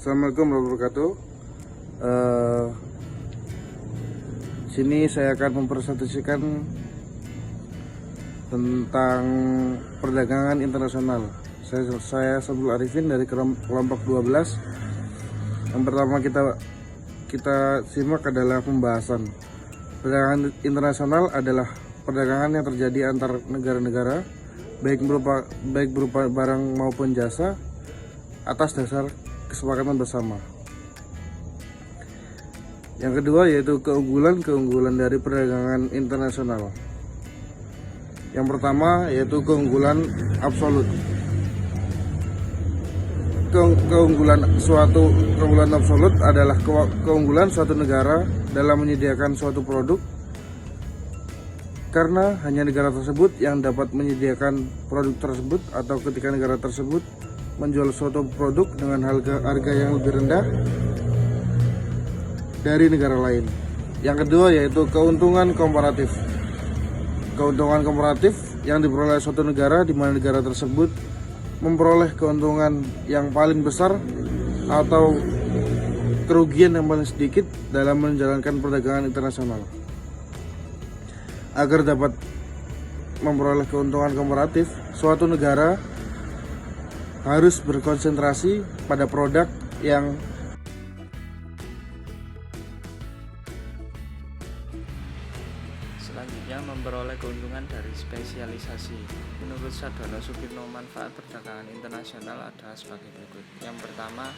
Assalamualaikum warahmatullahi wabarakatuh. Sini saya akan mempresentasikan tentang perdagangan internasional. Saya Sabul Arifin dari kelompok 12. Yang pertama kita simak adalah pembahasan. Perdagangan internasional adalah perdagangan yang terjadi antar negara-negara, baik berupa barang maupun jasa, atas dasar kesepakatan bersama. Yang kedua yaitu keunggulan dari perdagangan internasional. Yang pertama yaitu keunggulan absolut. Keunggulan absolut adalah keunggulan suatu negara dalam menyediakan suatu produk, karena hanya negara tersebut yang dapat menyediakan produk tersebut, atau ketika negara tersebut menjual suatu produk dengan harga yang lebih rendah dari negara lain. Yang kedua yaitu keuntungan komparatif. Keuntungan komparatif yang diperoleh suatu negara di mana negara tersebut memperoleh keuntungan yang paling besar atau kerugian yang paling sedikit dalam menjalankan perdagangan internasional. Agar dapat memperoleh keuntungan komparatif, suatu negara harus berkonsentrasi pada produk yang selanjutnya memperoleh keuntungan dari spesialisasi. Menurut Sadono Sukirno, manfaat perdagangan internasional adalah sebagai berikut. Yang pertama,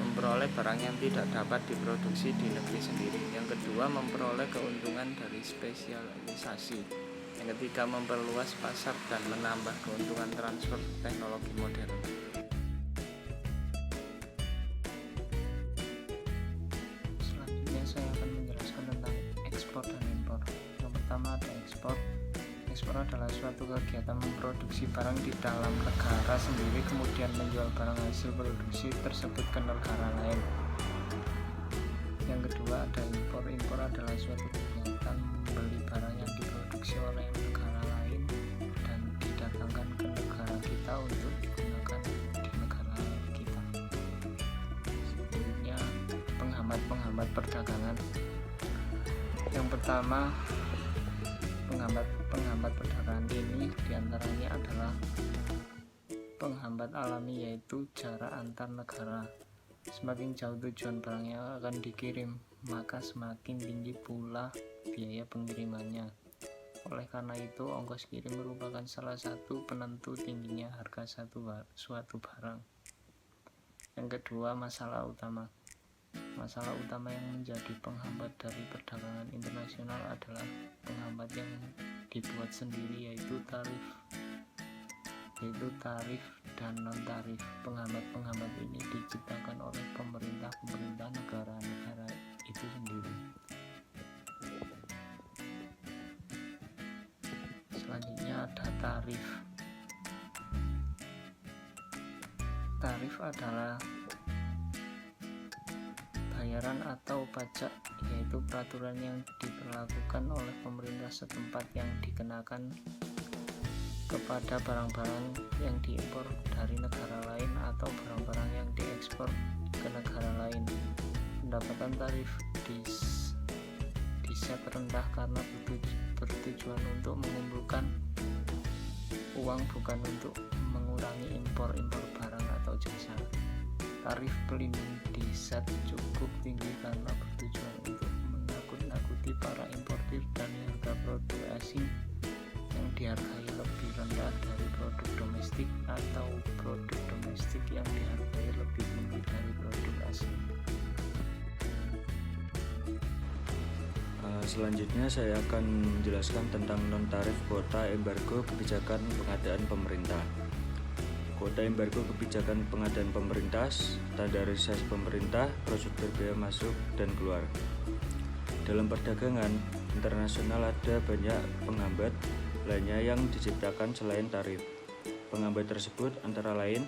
memperoleh barang yang tidak dapat diproduksi di negeri sendiri. Yang kedua, memperoleh keuntungan dari spesialisasi. Yang ketiga, memperluas pasar dan menambah keuntungan transfer teknologi modern. Selanjutnya saya akan menjelaskan tentang ekspor dan impor. Yang pertama ada ekspor. Ekspor adalah suatu kegiatan memproduksi barang di dalam negara sendiri, kemudian menjual barang hasil produksi tersebut ke negara lain. Yang kedua ada impor. Impor adalah suatu kegiatan membeli barang yang diproduksi oleh negara lain dan didatangkan ke negara kita untuk digunakan di negara lain kita. Selanjutnya penghambat perdagangan. Yang pertama, penghambat perdagangan ini diantaranya adalah penghambat alami, yaitu jarak antar negara. Semakin jauh tujuan barang yang akan dikirim, maka semakin tinggi pula biaya pengirimannya. Oleh karena itu, ongkos kirim merupakan salah satu penentu tingginya harga suatu barang. Yang kedua, masalah utama. Masalah utama yang menjadi penghambat dari perdagangan internasional adalah penghambat yang dibuat sendiri, yaitu tarif dan non-tarif. Penghambat ini diciptakan oleh pemerintah negara-negara itu sendiri. Selanjutnya ada tarif. Tarif adalah bayaran atau pajak, yaitu peraturan yang diberlakukan oleh pemerintah setempat yang dikenakan kepada barang-barang yang diimpor dari negara lain atau barang-barang yang diekspor ke negara lain. Pendapatan tarif diset rendah karena bertujuan untuk mengumpulkan uang, bukan untuk mengurangi impor barang atau jasa. Tarif pelindung diset cukup tinggi karena bertujuan untuk menakut-nakuti para importir dan harga produk asing yang dihargai lebih rendah dari produk domestik, atau produk domestik yang dihargai lebih tinggi dari produk asing. Selanjutnya saya akan menjelaskan tentang non-tarif, kuota, embargo, kebijakan pengadaan pemerintah. Kuota embargo kebijakan pengadaan pemerintah, standarisasi pemerintah, prosedur biaya masuk dan keluar. Dalam perdagangan internasional ada banyak penghambat lainnya yang diciptakan selain tarif. Penghambat tersebut antara lain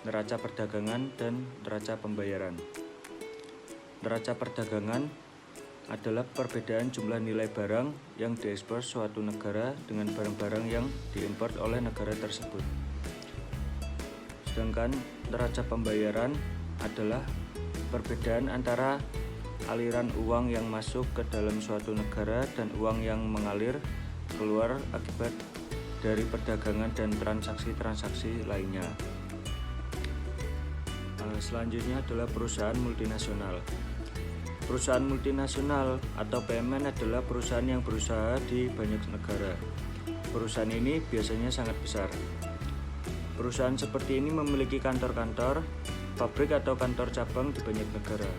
neraca perdagangan dan neraca pembayaran. Neraca perdagangan adalah perbedaan jumlah nilai barang yang diekspor suatu negara dengan barang-barang yang diimpor oleh negara tersebut. Sedangkan neraca pembayaran adalah perbedaan antara aliran uang yang masuk ke dalam suatu negara dan uang yang mengalir keluar akibat dari perdagangan dan transaksi-transaksi lainnya. Selanjutnya adalah perusahaan multinasional. Perusahaan multinasional atau PMN adalah perusahaan yang berusaha di banyak negara. Perusahaan ini biasanya sangat besar. Perusahaan seperti ini memiliki kantor-kantor, pabrik atau kantor cabang di banyak negara.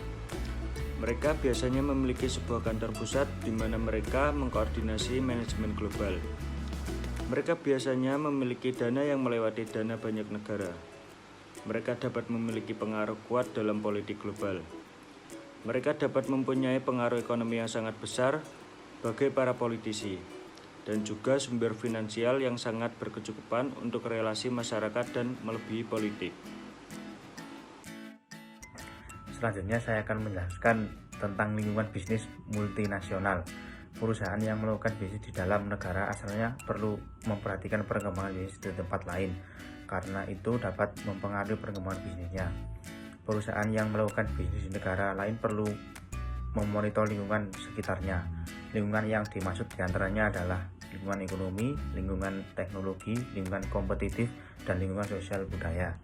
Mereka biasanya memiliki sebuah kantor pusat di mana mereka mengkoordinasi manajemen global. Mereka biasanya memiliki dana yang melewati dana banyak negara. Mereka dapat memiliki pengaruh kuat dalam politik global. Mereka dapat mempunyai pengaruh ekonomi yang sangat besar bagi para politisi, dan juga sumber finansial yang sangat berkecukupan untuk relasi masyarakat dan melebihi politik. Selanjutnya saya akan menjelaskan tentang lingkungan bisnis multinasional. Perusahaan yang melakukan bisnis di dalam negara asalnya perlu memperhatikan perkembangan bisnis di tempat lain, karena itu dapat mempengaruhi perkembangan bisnisnya. Perusahaan yang melakukan bisnis di negara lain perlu memonitor lingkungan sekitarnya. Lingkungan yang dimaksud diantaranya adalah lingkungan ekonomi, lingkungan teknologi, lingkungan kompetitif, dan lingkungan sosial budaya.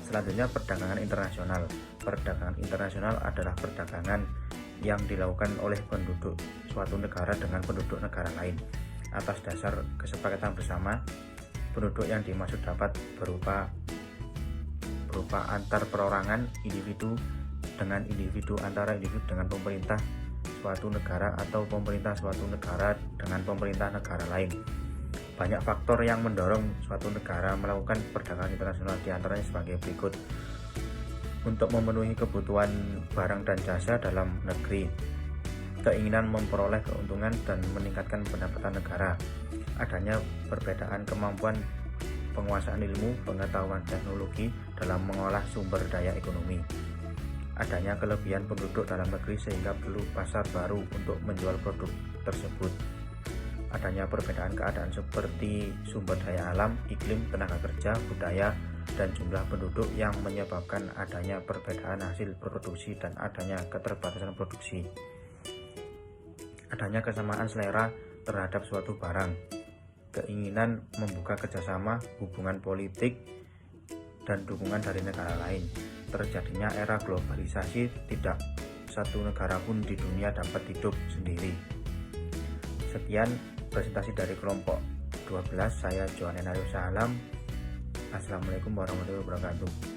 Selanjutnya, perdagangan internasional. Perdagangan internasional adalah perdagangan yang dilakukan oleh penduduk suatu negara dengan penduduk negara lain atas dasar kesepakatan bersama. Penduduk yang dimaksud dapat berupa antar perorangan, individu dengan individu, antara individu dengan pemerintah suatu negara, atau pemerintah suatu negara dengan pemerintah negara lain. Banyak faktor yang mendorong suatu negara melakukan perdagangan internasional, diantaranya sebagai berikut. Untuk memenuhi kebutuhan barang dan jasa dalam negeri, keinginan memperoleh keuntungan dan meningkatkan pendapatan negara, adanya perbedaan kemampuan penguasaan ilmu, pengetahuan teknologi dalam mengolah sumber daya ekonomi, adanya kelebihan penduduk dalam negeri sehingga perlu pasar baru untuk menjual produk tersebut, adanya perbedaan keadaan seperti sumber daya alam, iklim, tenaga kerja, budaya, dan jumlah penduduk yang menyebabkan adanya perbedaan hasil produksi dan adanya keterbatasan produksi, adanya kesamaan selera terhadap suatu barang, keinginan membuka kerjasama, hubungan politik, dan dukungan dari negara lain, terjadinya era globalisasi, tidak satu negara pun di dunia dapat hidup sendiri. Sekian presentasi dari kelompok 12, saya Johan Enarius Salam. Assalamualaikum warahmatullahi wabarakatuh.